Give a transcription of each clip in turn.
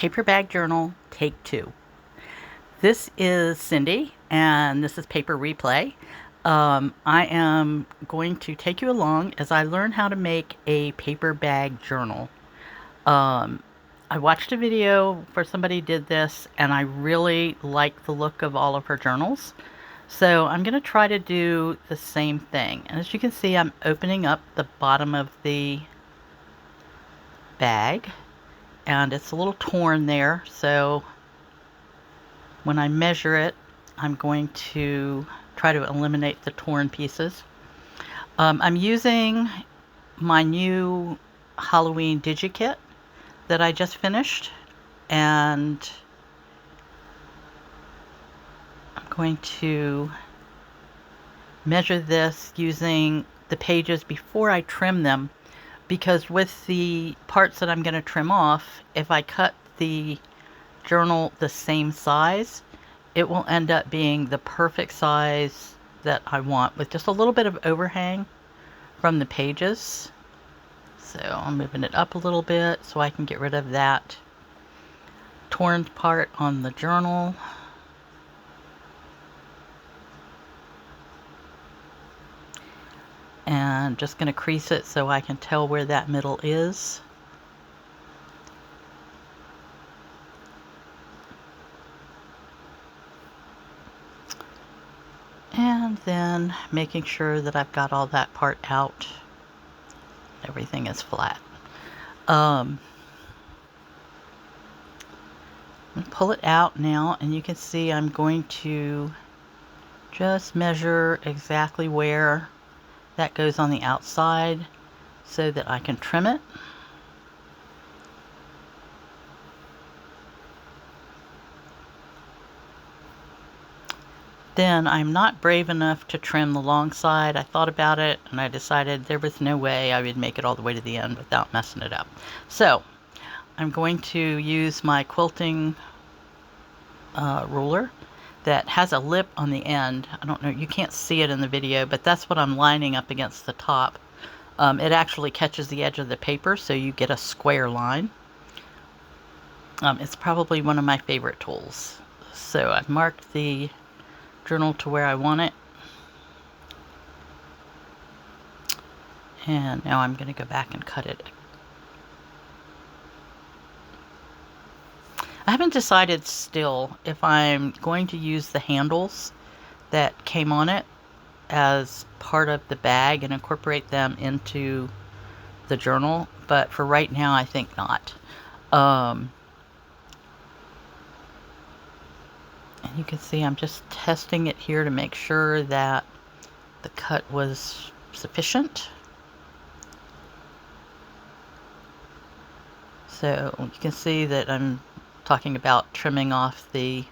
Paper Bag Journal, Take 2. This is Cindy, and this is Paper Replay. I am going to take you along as I learn how to make a paper bag journal. I watched a video where somebody did this, and I really like the look of all of her journals. So I'm going to try to do the same thing. And as you can see, I'm opening up the bottom of the bag, and it's a little torn there, so when I measure it, I'm going to try to eliminate the torn pieces. I'm using my new Halloween DigiKit that I just finished, and I'm going to measure this using the pages before I trim them, because with the parts that I'm going to trim off, if I cut the journal the same size, it will end up being the perfect size that I want, with just a little bit of overhang from the pages. So I'm moving it up a little bit so I can get rid of that torn part on the journal. And just going to crease it so I can tell where that middle is. And then making sure that I've got all that part out. Everything is flat. Pull it out now, and you can see I'm going to just measure exactly where that goes on the outside so that I can trim it. Then I'm not brave enough to trim the long side. I thought about it and I decided there was no way I would make it all the way to the end without messing it up. So I'm going to use my quilting ruler that has a lip on the end. I don't know, you can't see it in the video, but that's what I'm lining up against the top. It actually catches the edge of the paper, so you get a square line. It's probably one of my favorite tools. So I've marked the journal to where I want it. And now I'm going to go back and cut it. I haven't decided still if I'm going to use the handles that came on it as part of the bag and incorporate them into the journal, but for right now I think not. And you can see I'm just testing it here to make sure that the cut was sufficient. So you can see that I'm talking about trimming off the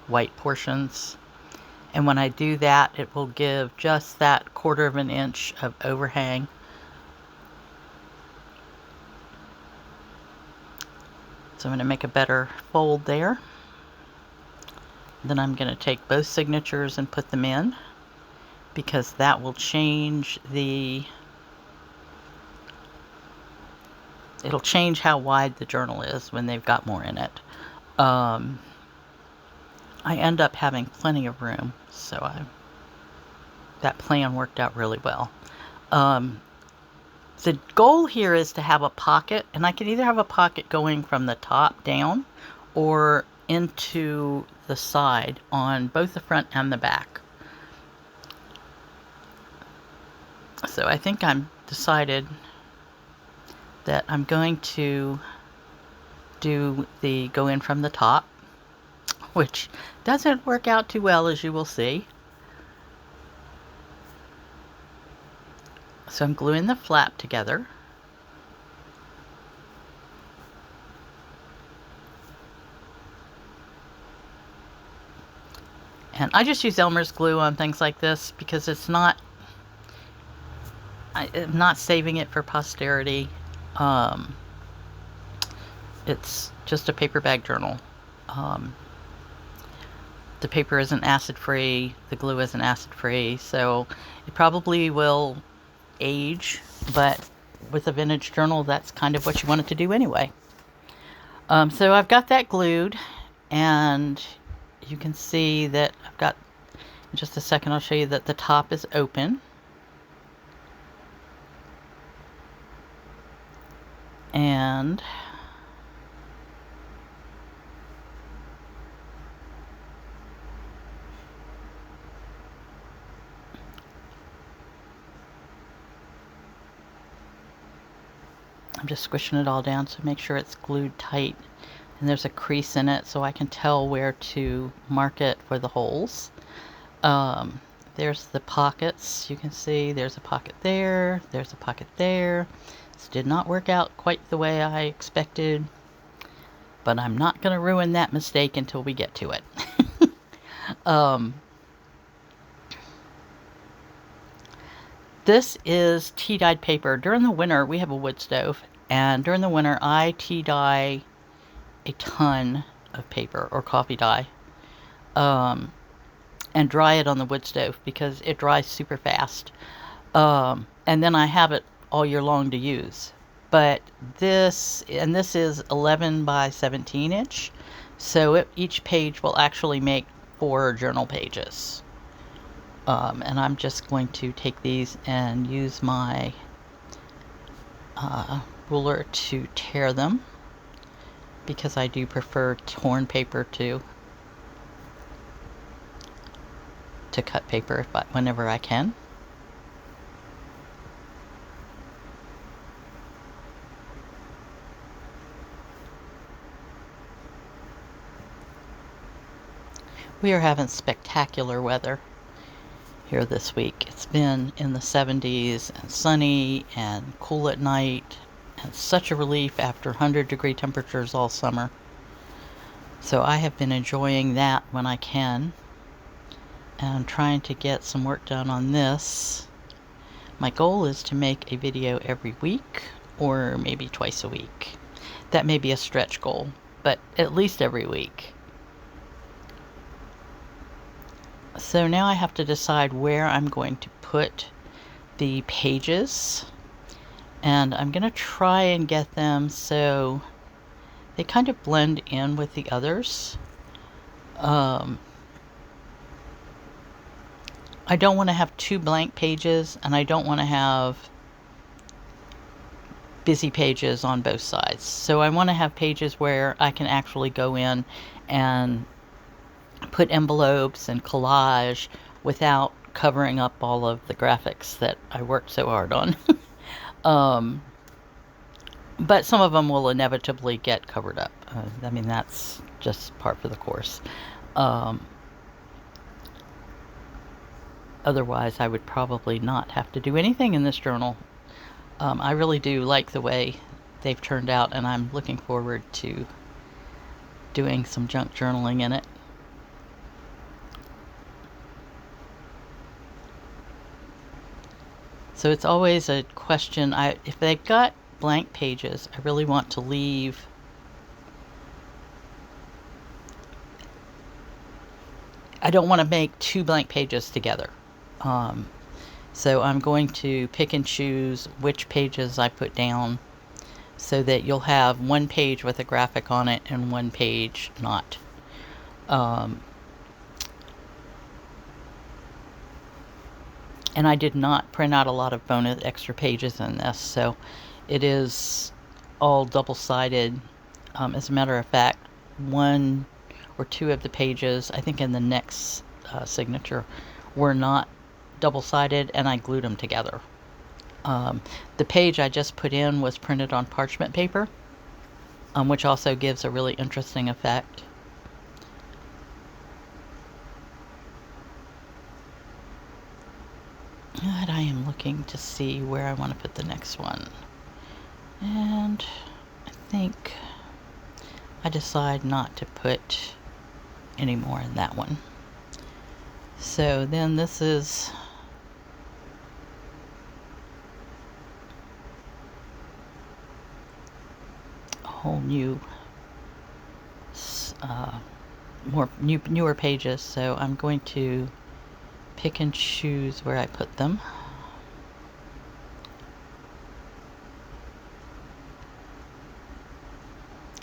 white portions, and when I do that, it will give just that 1/4 of an inch of overhang. So I'm going to make a better fold there. Then I'm going to take both signatures and put them in, because that will change it'll change how wide the journal is when they've got more in it. I end up having plenty of room, so that plan worked out really well. The goal here is to have a pocket, and I can either have a pocket going from the top down or into the side on both the front and the back. So I think I'm decided that I'm going to do the go in from the top, which doesn't work out too well, as you will see. So I'm gluing the flap together. And I just use Elmer's glue on things like this because it's not, I'm not saving it for posterity. It's just a paper bag journal. The paper isn't acid free, the glue isn't acid free, so it probably will age, but with a vintage journal, that's kind of what you want it to do anyway. So I've got that glued, and you can see that I've got, in just a second I'll show you that the top is open. And I'm just squishing it all down to make sure it's glued tight. And there's a crease in it so I can tell where to mark it for the holes. There's the pockets. You can see there's a pocket there, there's a pocket there. This did not work out quite the way I expected, but I'm not going to ruin that mistake until we get to it. This is tea dyed paper. During the winter, we have a wood stove, and during the winter I tea dye a ton of paper or coffee dye, and dry it on the wood stove because it dries super fast. And then I have it all year long to use. But this is 11 by 17 inch, so each page will actually make 4 journal pages. And I'm just going to take these and use my ruler to tear them, because I do prefer torn paper to cut paper whenever I can. We are having spectacular weather here this week. It's been in the 70s and sunny and cool at night, and such a relief after 100-degree temperatures all summer. So I have been enjoying that when I can, and I'm trying to get some work done on this. My goal is to make a video every week, or maybe twice a week. That may be a stretch goal, but at least every week. So now I have to decide where I'm going to put the pages, and I'm going to try and get them so they kind of blend in with the others. I don't want to have 2 blank pages, and I don't want to have busy pages on both sides. So I want to have pages where I can actually go in and put envelopes and collage without covering up all of the graphics that I worked so hard on. But some of them will inevitably get covered up. I mean, that's just par for the course. Otherwise, I would probably not have to do anything in this journal. I really do like the way they've turned out, and I'm looking forward to doing some junk journaling in it. So it's always a question. If they've got blank pages, I really want to leave I don't want to make 2 blank pages together. So I'm going to pick and choose which pages I put down so that you'll have 1 page with a graphic on it and 1 page not. And I did not print out a lot of bonus extra pages in this, so it is all double-sided. As a matter of fact, 1 or 2 of the pages, I think in the next signature, were not double-sided, and I glued them together. The page I just put in was printed on parchment paper, which also gives a really interesting effect. And I am looking to see where I want to put the next one. And I think I decide not to put any more in that one. So then this is a whole new newer pages, so I'm going to pick and choose where I put them.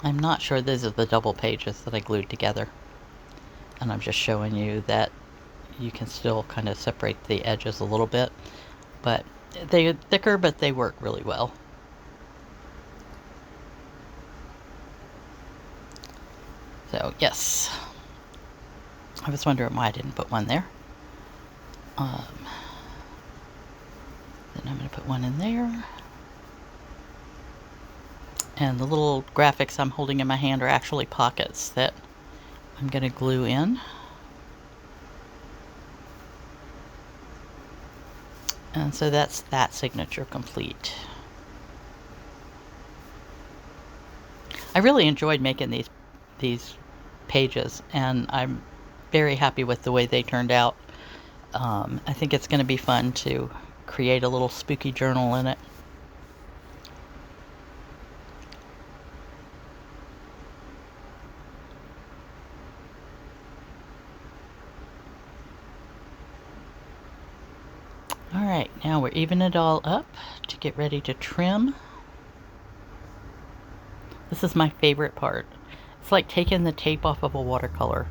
I'm not sure these are the double pages that I glued together. And I'm just showing you that you can still kind of separate the edges a little bit. But they're thicker, but they work really well. So, yes. I was wondering why I didn't put one there. Then I'm going to put one in there. And the little graphics I'm holding in my hand are actually pockets that I'm going to glue in. And so that's that signature complete. I really enjoyed making these pages, and I'm very happy with the way they turned out. I think it's going to be fun to create a little spooky journal in it. Alright, now we're evening it all up to get ready to trim. This is my favorite part. It's like taking the tape off of a watercolor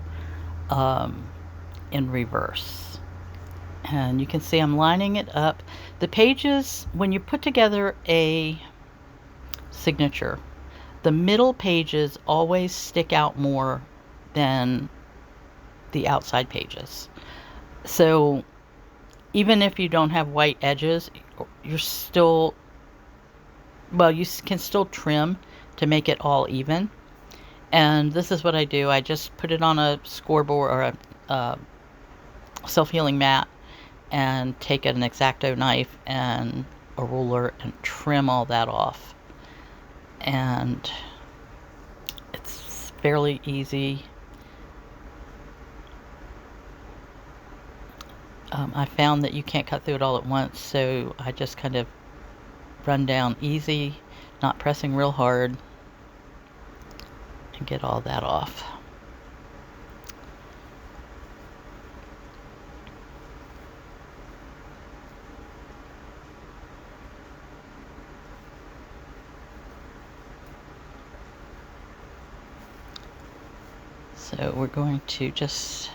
in reverse. And you can see I'm lining it up. The pages, when you put together a signature, the middle pages always stick out more than the outside pages. So even if you don't have white edges, you're still, well, you can still trim to make it all even. And this is what I do. I just put it on a scoreboard or a self-healing mat and take an X-Acto knife and a ruler and trim all that off. And it's fairly easy. I found that you can't cut through it all at once, so I just kind of run down easy, not pressing real hard, and get all that off. So we're going to just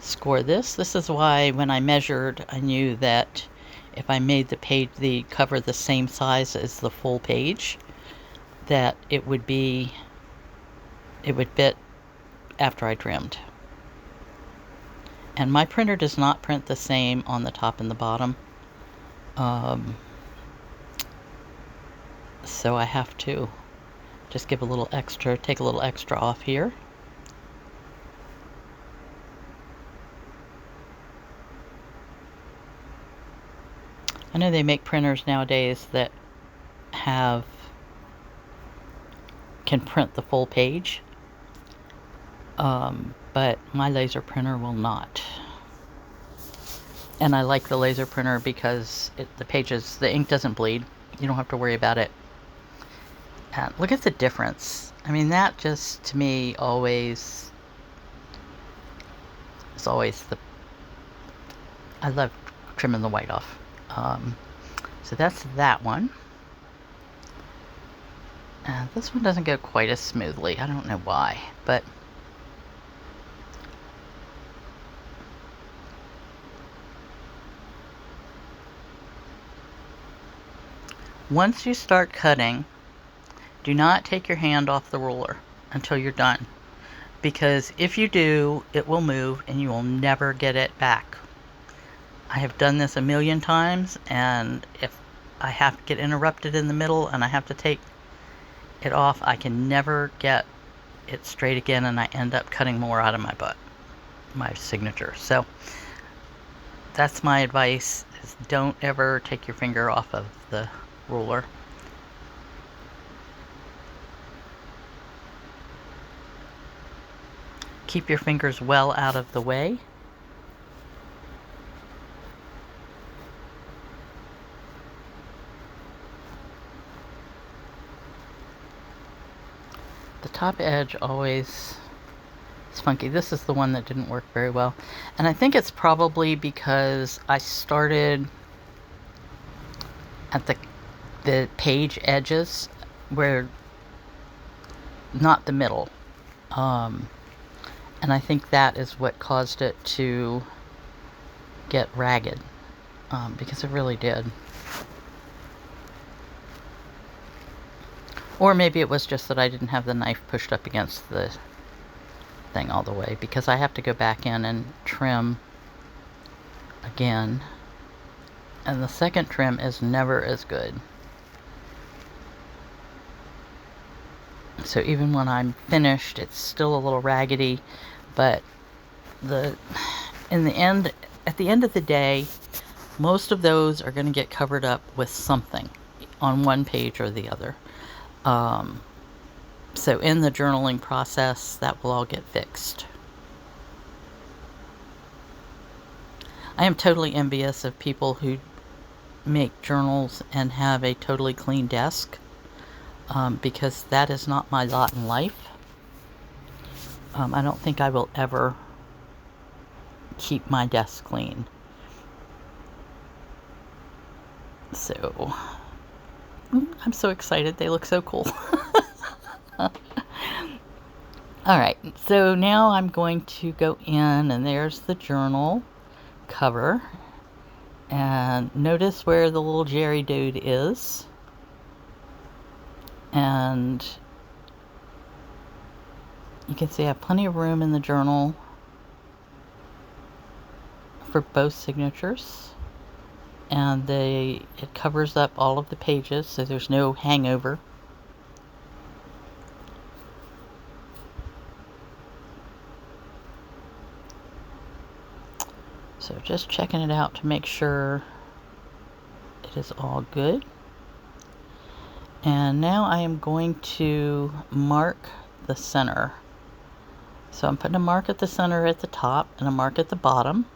score this. This is why when I measured, I knew that if I made the cover the same size as the full page, that it would fit after I trimmed. And my printer does not print the same on the top and the bottom. So I have to just give a little extra, take a little extra off here. I know they make printers nowadays that can print the full page, but my laser printer will not. And I like the laser printer because the ink doesn't bleed. You don't have to worry about it. And look at the difference. I mean, that just to me is always I love trimming the white off. So that's that one. This one doesn't go quite as smoothly. I don't know why, but once you start cutting, do not take your hand off the ruler until you're done, because if you do, it will move and you will never get it back. I have done this a million times, and if I have to get interrupted in the middle and I have to take it off, I can never get it straight again, and I end up cutting more out of my signature. So that's my advice, is don't ever take your finger off of the ruler. Keep your fingers well out of the way. The top edge always is funky. This is the one that didn't work very well. And I think it's probably because I started at the page edges where not the middle. And I think that is what caused it to get ragged, because it really did. Or maybe it was just that I didn't have the knife pushed up against the thing all the way, because I have to go back in and trim again. And the second trim is never as good. So even when I'm finished, it's still a little raggedy, but at the end of the day, most of those are going to get covered up with something on one page or the other. So in the journaling process, that will all get fixed. I am totally envious of people who make journals and have a totally clean desk, because that is not my lot in life. I don't think I will ever keep my desk clean. So I'm so excited. They look so cool. Alright, so now I'm going to go in, and there's the journal cover. And notice where the little Jerry dude is. And you can see I have plenty of room in the journal for both signatures. And it covers up all of the pages, so there's no hangover. So just checking it out to make sure it is all good. And now I am going to mark the center. So I'm putting a mark at the center at the top and a mark at the bottom.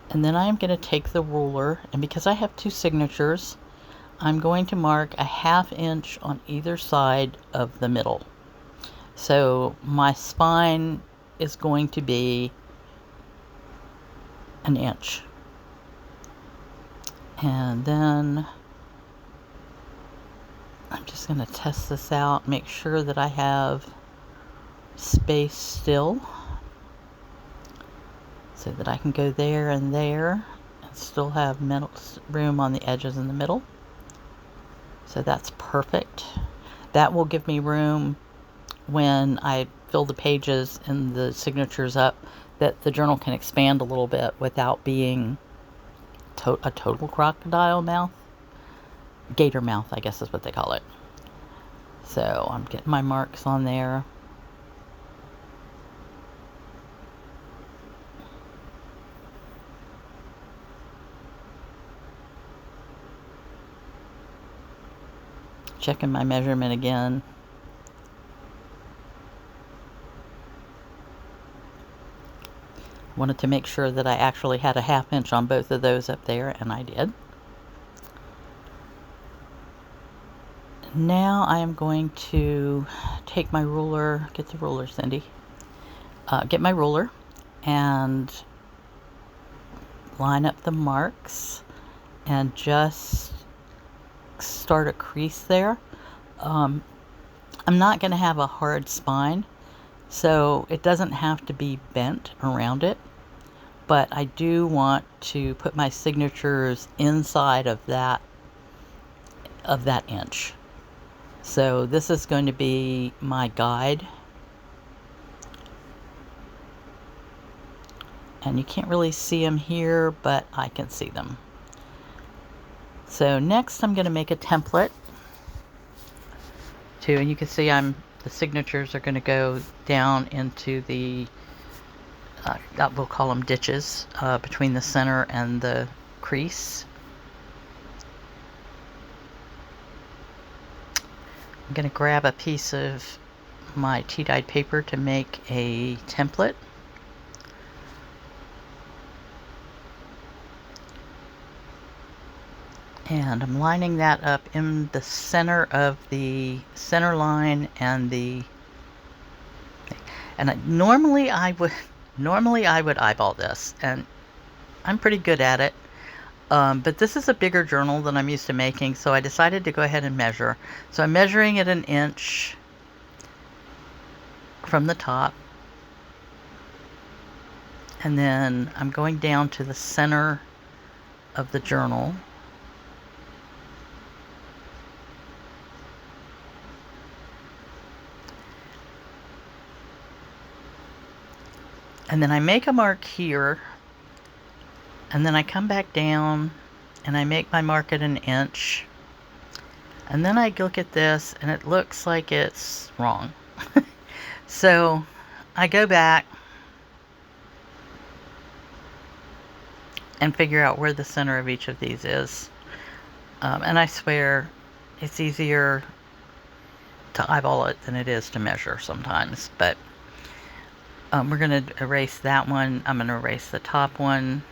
And then I am going to take the ruler, and because I have two signatures, I'm going to mark a 1/2 inch on either side of the middle. So my spine is going to be 1 inch. And then I'm just going to test this out, make sure that I have space still, so that I can go there and still have room on the edges in the middle. So that's perfect. That will give me room when I fill the pages and the signatures up, that the journal can expand a little bit without being a total crocodile mouth. Gator mouth, I guess is what they call it. So I'm getting my marks on there. Checking my measurement again. Wanted to make sure that I actually had a 1/2 inch on both of those up there, and I did. Now I am going to take my ruler, get the ruler, Cindy. Get my ruler and line up the marks and just start a crease there. I'm not going to have a hard spine, so it doesn't have to be bent around it, but I do want to put my signatures inside of that inch. So this is going to be my guide, and you can't really see them here, but I can see them. So next I'm going to make a template too, and you can see the signatures are going to go down into the we'll call them ditches, between the center and the crease. I'm going to grab a piece of my tea-dyed paper to make a template. And I'm lining that up in the center of the center line and normally I would eyeball this, and I'm pretty good at it. But this is a bigger journal than I'm used to making, so I decided to go ahead and measure. So I'm measuring it 1 inch from the top, and then I'm going down to the center of the journal. And then I make a mark here, and then I come back down and I make my mark at 1 inch. And then I look at this and it looks like it's wrong. So I go back and figure out where the center of each of these is. And I swear it's easier to eyeball it than it is to measure sometimes. But we're going to erase that one. I'm going to erase the top one.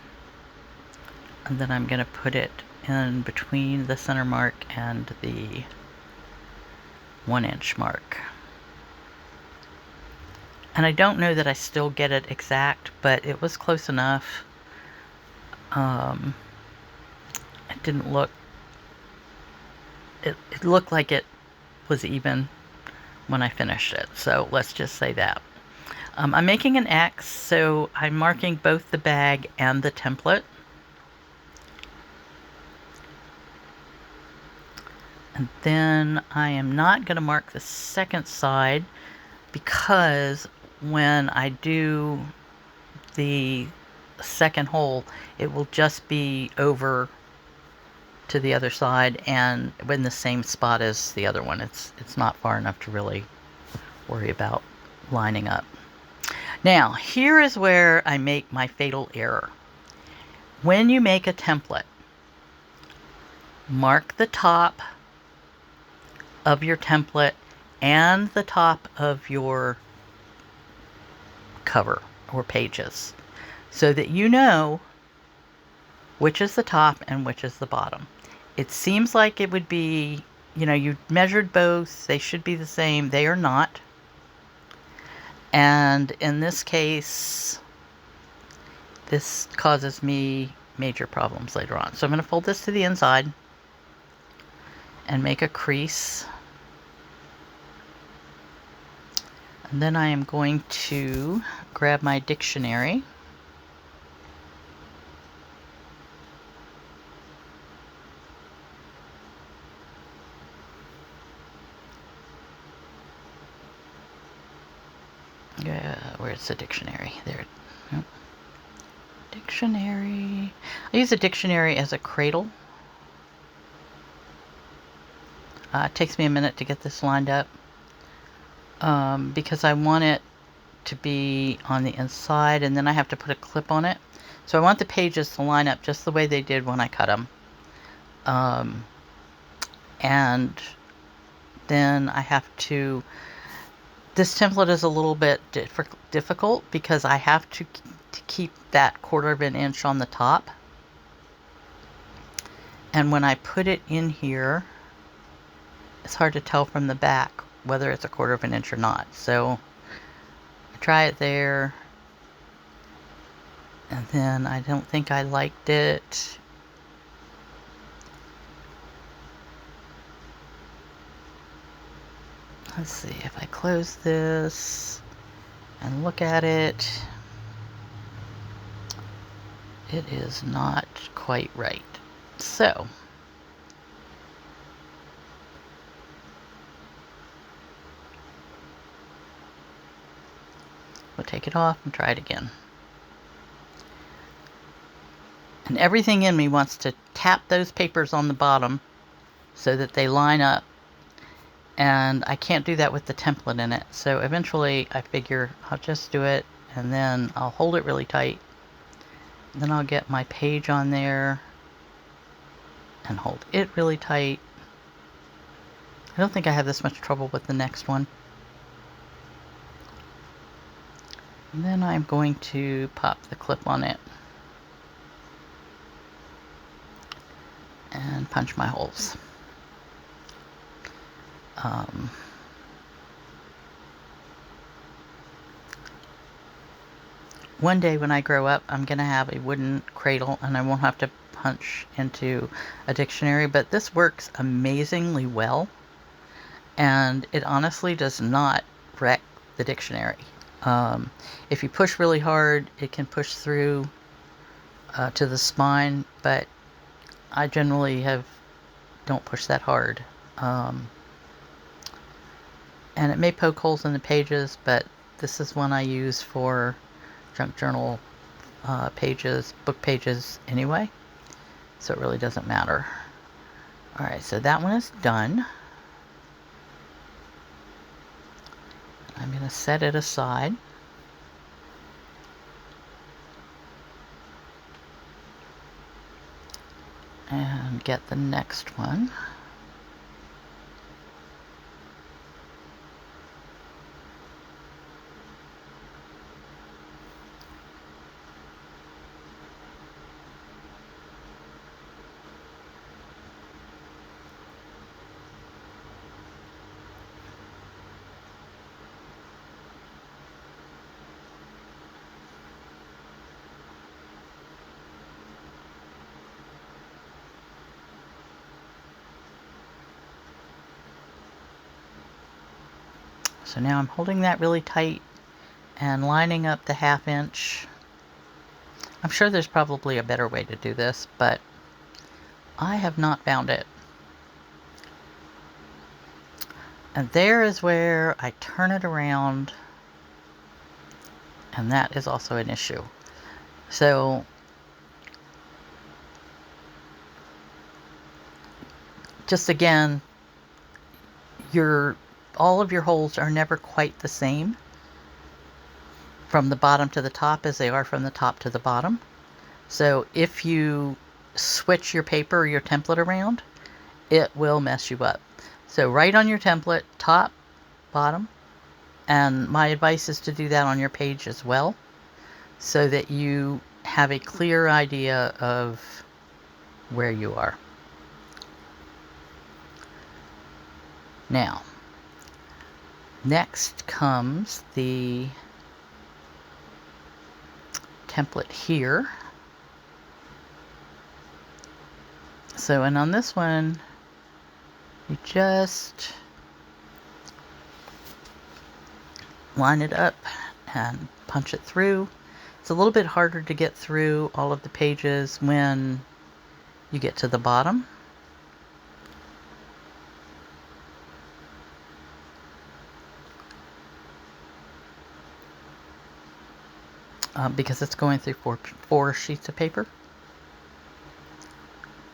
And then I'm going to put it in between the center mark and the 1-inch mark. And I don't know that I still get it exact, but it was close enough. It didn't look, it looked like it was even when I finished it. So let's just say that. I'm making an X, so I'm marking both the bag and the template. And then I am not going to mark the second side, because when I do the second hole, it will just be over to the other side and in the same spot as the other one. It's not far enough to really worry about lining up. Now, here is where I make my fatal error. When you make a template, mark the top of your template and the top of your cover or pages, so that you know which is the top and which is the bottom. It seems like it would be, you measured both, they should be the same. They are not. And in this case, this causes me major problems later on. So I'm going to fold this to the inside and make a crease. And then I am going to grab my dictionary. Where's the dictionary? There. Nope. Dictionary. I use a dictionary as a cradle. It takes me a minute to get this lined up, because I want it to be on the inside, and then I have to put a clip on it. So I want the pages to line up just the way they did when I cut them. And then I have to... This template is a little bit difficult because I have to keep that 1/4 of an inch on the top. And when I put it in here, it's hard to tell from the back whether it's a 1/4 of an inch or not. So I try it there. And then I don't think I liked it. Let's see, if I close this and look at it, it is not quite right. So we'll take it off and try it again. And everything in me wants to tap those papers on the bottom so that they line up. And I can't do that with the template in it. So eventually I figure I'll just do it, and then I'll hold it really tight. Then I'll get my page on there and hold it really tight. I don't think I have this much trouble with the next one. And then I'm going to pop the clip on it and punch my holes. One day when I grow up, I'm going to have a wooden cradle, and I won't have to punch into a dictionary, but this works amazingly well, and it honestly does not wreck the dictionary. If you push really hard, it can push through to the spine, but I generally don't push that hard. And it may poke holes in the pages, but this is one I use for junk journal pages, book pages anyway, so it really doesn't matter. Alright, so that one is done. I'm going to set it aside. And get the next one. So now I'm holding that really tight and lining up the 1/2 inch. I'm sure there's probably a better way to do this, but I have not found it. And there is where I turn it around, and that is also an issue. So just again, all of your holes are never quite the same from the bottom to the top as they are from the top to the bottom. So if you switch your paper or your template around, it will mess you up. So write on your template, top, bottom, and my advice is to do that on your page as well, so that you have a clear idea of where you are. Now, next comes the template here. So, and on this one, you just line it up and punch it through. It's a little bit harder to get through all of the pages when you get to the bottom. Because it's going through four sheets of paper.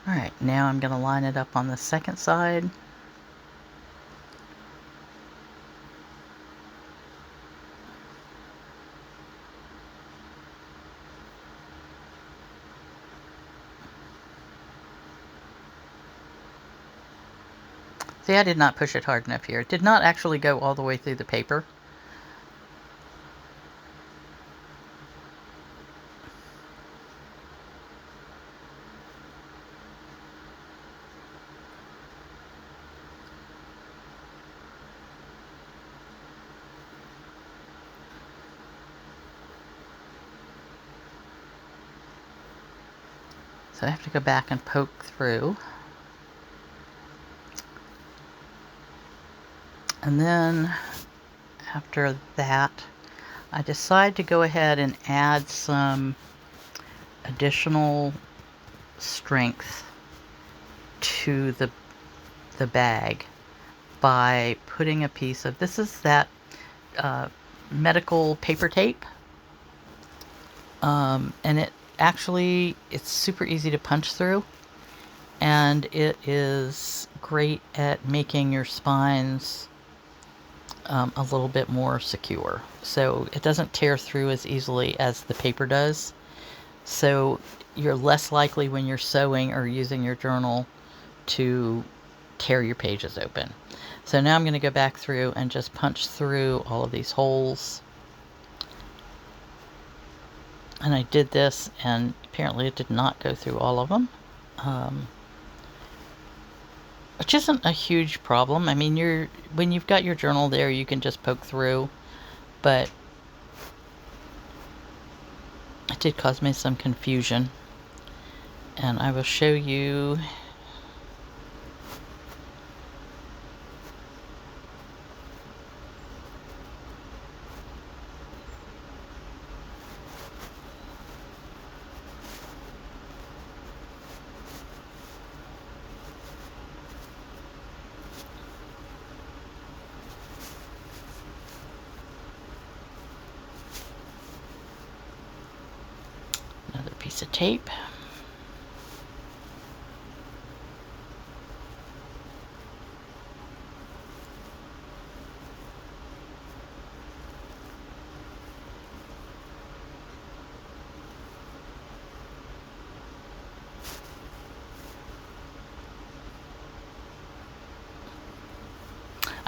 Alright, now I'm going to line it up on the second side. See, I did not push it hard enough here. It did not actually go all the way through the paper. So I have to go back and poke through. And then after that, I decide to go ahead and add some additional strength to the bag by putting a piece of, this is that medical paper tape. And it's super easy to punch through, and it is great at making your spines a little bit more secure. So it doesn't tear through as easily as the paper does. So you're less likely when you're sewing or using your journal to tear your pages open. So now I'm going to go back through and just punch through all of these holes. And I did this, and apparently it did not go through all of them. Which isn't a huge problem. I mean, when you've got your journal there, you can just poke through. But it did cause me some confusion. And I will show you another piece of tape.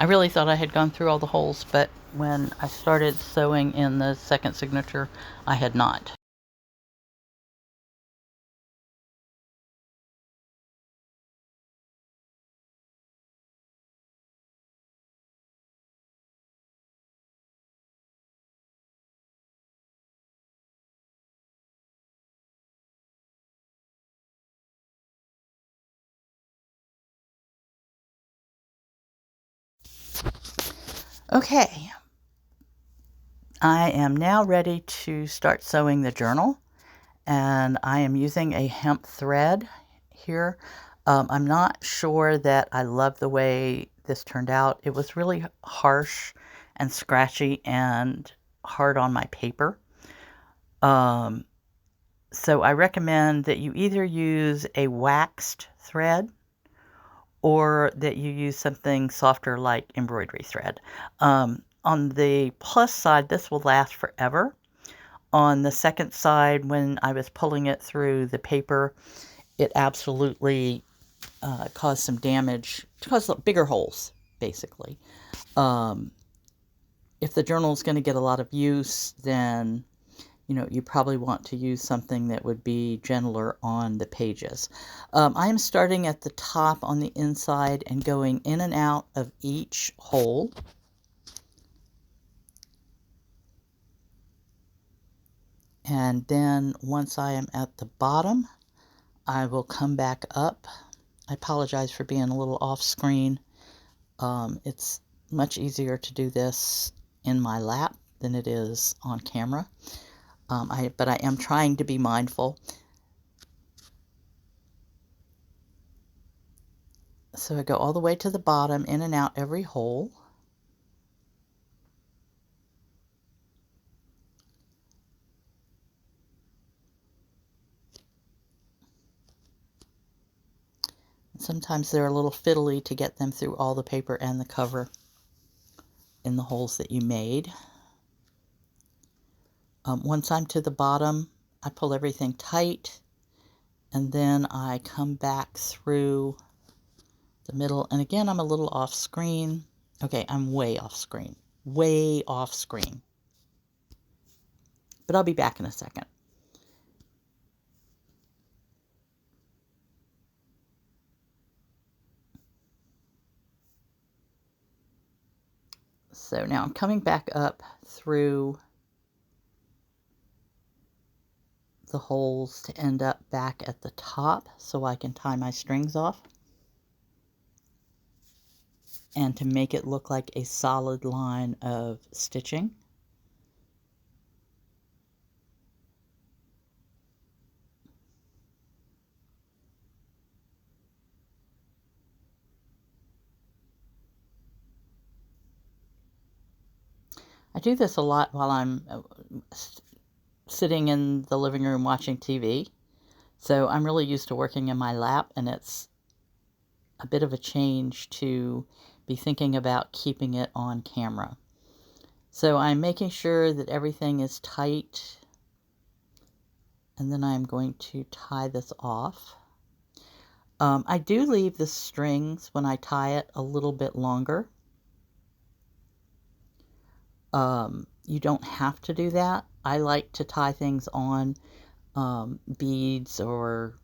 I really thought I had gone through all the holes, but when I started sewing in the second signature, I had not. Okay, I am now ready to start sewing the journal, and I am using a hemp thread here. I'm not sure that I love the way this turned out. It was really harsh and scratchy and hard on my paper. So I recommend that you either use a waxed thread or that you use something softer like embroidery thread. On the plus side, this will last forever. On the second side, when I was pulling it through the paper, it absolutely caused some damage, caused bigger holes, basically. If the journal is going to get a lot of use, then you probably want to use something that would be gentler on the pages. I am starting at the top on the inside and going in and out of each hole. And then once I am at the bottom, I will come back up. I apologize for being a little off screen. It's much easier to do this in my lap than it is on camera. But I am trying to be mindful. So I go all the way to the bottom, in and out every hole. Sometimes they're a little fiddly to get them through all the paper and the cover in the holes that you made. Once I'm to the bottom, I pull everything tight, and then I come back through the middle. And again, I'm a little off screen. Okay, I'm way off screen. Way off screen. But I'll be back in a second. So now I'm coming back up through the holes to end up back at the top so I can tie my strings off. And to make it look like a solid line of stitching. I do this a lot while I'm sitting in the living room watching TV. So I'm really used to working in my lap, and it's a bit of a change to be thinking about keeping it on camera. So I'm making sure that everything is tight, and then I'm going to tie this off. I do leave the strings when I tie it a little bit longer. You don't have to do that. I like to tie things on beads or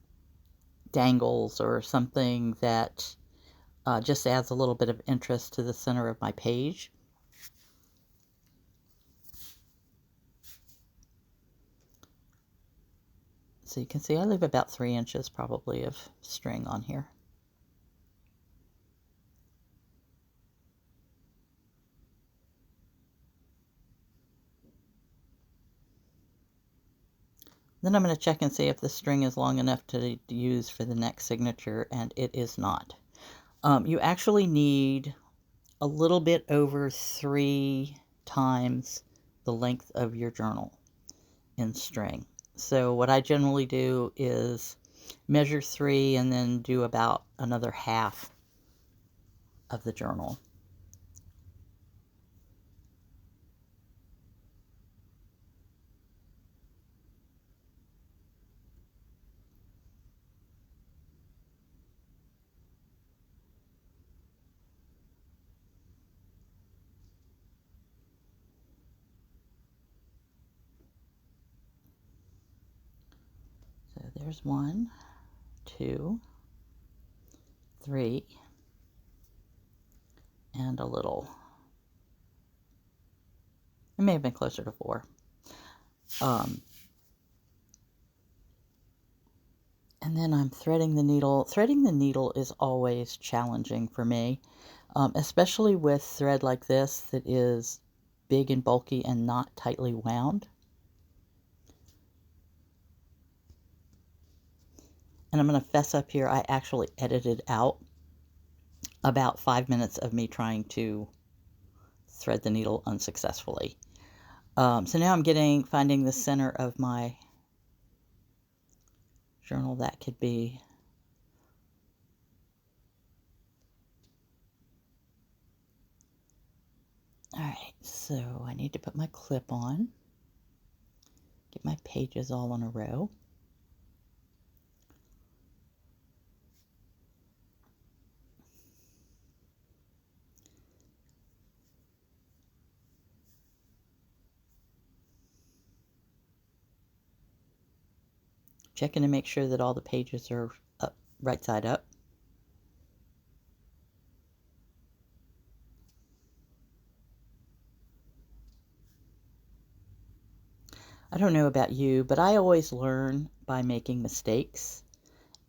dangles or something that just adds a little bit of interest to the center of my page. So you can see I leave about 3 inches probably of string on here. Then I'm going to check and see if the string is long enough to use for the next signature, and it is not. You actually need a little bit over 3 times the length of your journal in string. So what I generally do is measure 3 and then do about another half of the journal. So there's 1, 2, 3, and a little. It may have been closer to 4. And then I'm threading the needle. Threading the needle is always challenging for me, especially with thread like this that is big and bulky and not tightly wound. And I'm going to fess up here, I actually edited out about 5 minutes of me trying to thread the needle unsuccessfully. So now I'm finding the center of my journal. That could be alright. So I need to put my clip on, get my pages all in a row. Checking to make sure that all the pages are up, right side up. I don't know about you, but I always learn by making mistakes.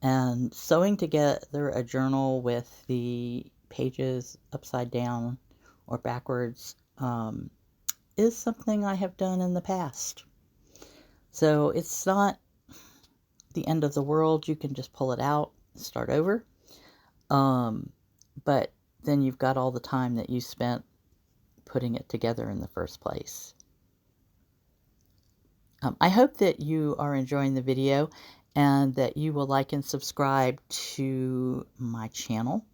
And sewing together a journal with the pages upside down or backwards is something I have done in the past. So it's not the end of the world. You can just pull it out, start over. But then you've got all the time that you spent putting it together in the first place. I hope that you are enjoying the video and that you will like and subscribe to my channel.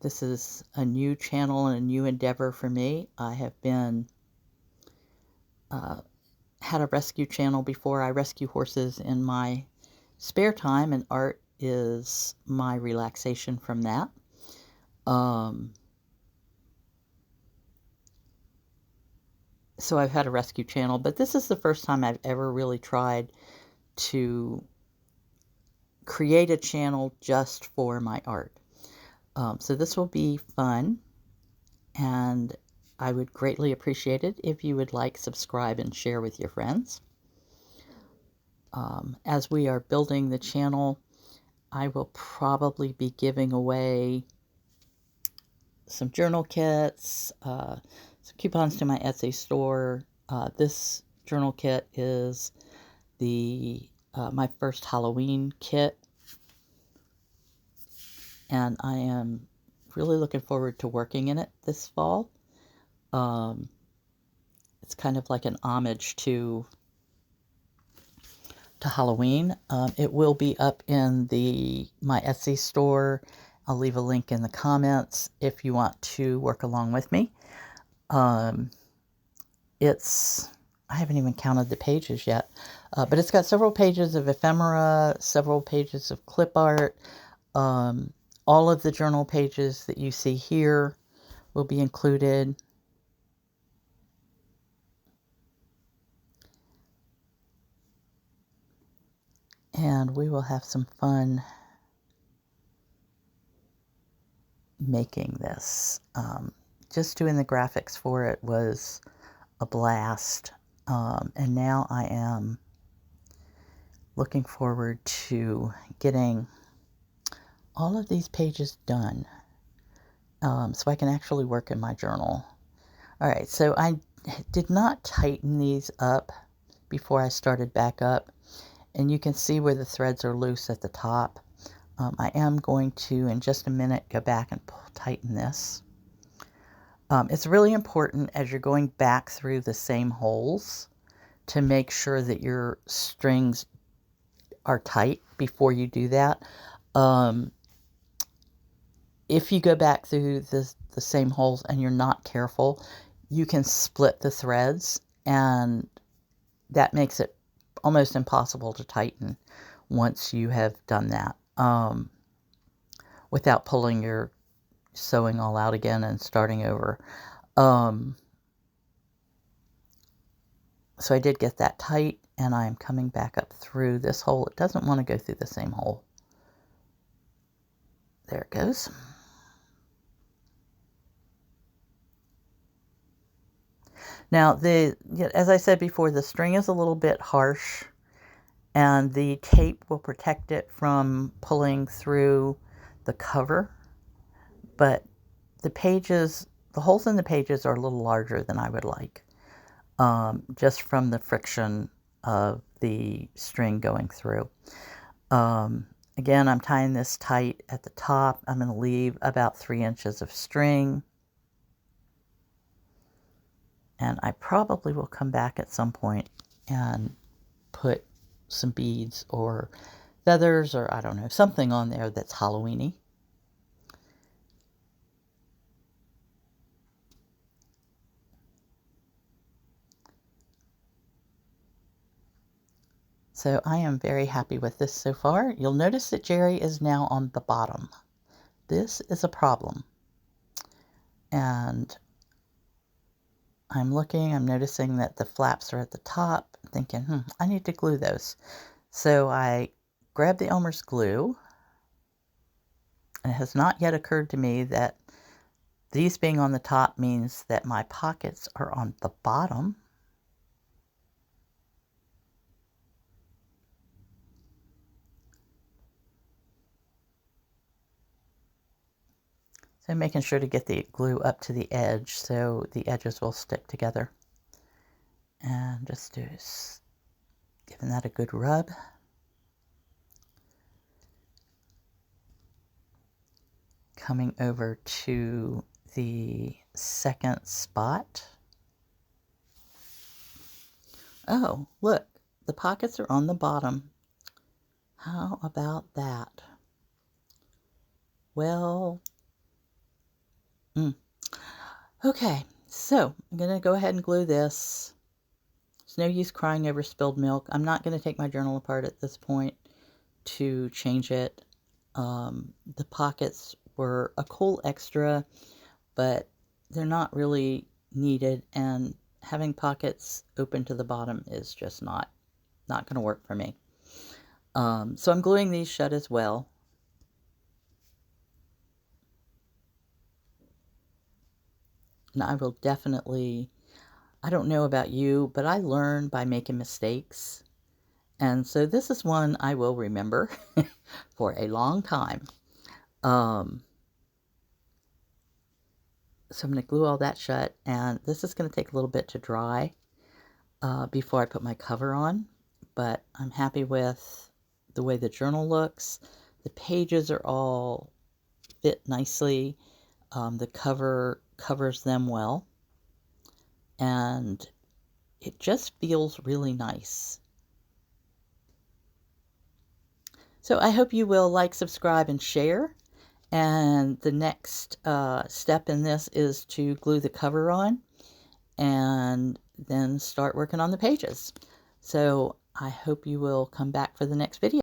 This is a new channel and a new endeavor for me. I have been had a rescue channel before. I rescue horses in my spare time, and art is my relaxation from that. So I've had a rescue channel, but this is the first time I've ever really tried to create a channel just for my art. So this will be fun, and I would greatly appreciate it if you would like, subscribe, and share with your friends. As we are building the channel, I will probably be giving away some journal kits, some coupons to my Etsy store. This journal kit is my first Halloween kit, and I am really looking forward to working in it this fall. It's kind of like an homage to Halloween. It will be up in my Etsy store. I'll leave a link in the comments if you want to work along with me. I haven't even counted the pages yet, but it's got several pages of ephemera, several pages of clip art. All of the journal pages that you see here will be included. And we will have some fun making this. Just doing the graphics for it was a blast. And now I am looking forward to getting all of these pages done so I can actually work in my journal. All right, so I did not tighten these up before I started back up, and you can see where the threads are loose at the top. I am going to, in just a minute, go back and tighten this. It's really important as you're going back through the same holes to make sure that your strings are tight before you do that. If you go back through the same holes and you're not careful, you can split the threads, and that makes it almost impossible to tighten once you have done that without pulling your sewing all out again and starting over. So I did get that tight, and I'm coming back up through this hole. It doesn't want to go through the same hole. There it goes. Now, as I said before, the string is a little bit harsh, and the tape will protect it from pulling through the cover, but the pages, the holes in the pages are a little larger than I would like, just from the friction of the string going through. Again, I'm tying this tight at the top. I'm going to leave about 3 inches of string. And I probably will come back at some point and put some beads or feathers or I don't know, something on there that's Halloween-y. So I am very happy with this so far. You'll notice that Jerry is now on the bottom. This is a problem. And I'm noticing that the flaps are at the top, thinking, I need to glue those. So I grabbed the Elmer's glue. And it has not yet occurred to me that these being on the top means that my pockets are on the bottom. So making sure to get the glue up to the edge so the edges will stick together. And just giving that a good rub. Coming over to the second spot. Oh, look, the pockets are on the bottom. How about that? Well, okay, so I'm going to go ahead and glue this. There's no use crying over spilled milk. I'm not going to take my journal apart at this point to change it. The pockets were a cool extra, but they're not really needed, and having pockets open to the bottom is just not going to work for me. So I'm gluing these shut as well. And I will definitely, I don't know about you, but I learn by making mistakes. And so this is one I will remember for a long time. So I'm going to glue all that shut, and this is going to take a little bit to dry before I put my cover on. But I'm happy with the way the journal looks. The pages are all fit nicely. The cover covers them well, and it just feels really nice. So I hope you will like, subscribe, and share. And the next step in this is to glue the cover on and then start working on the pages. So I hope you will come back for the next video.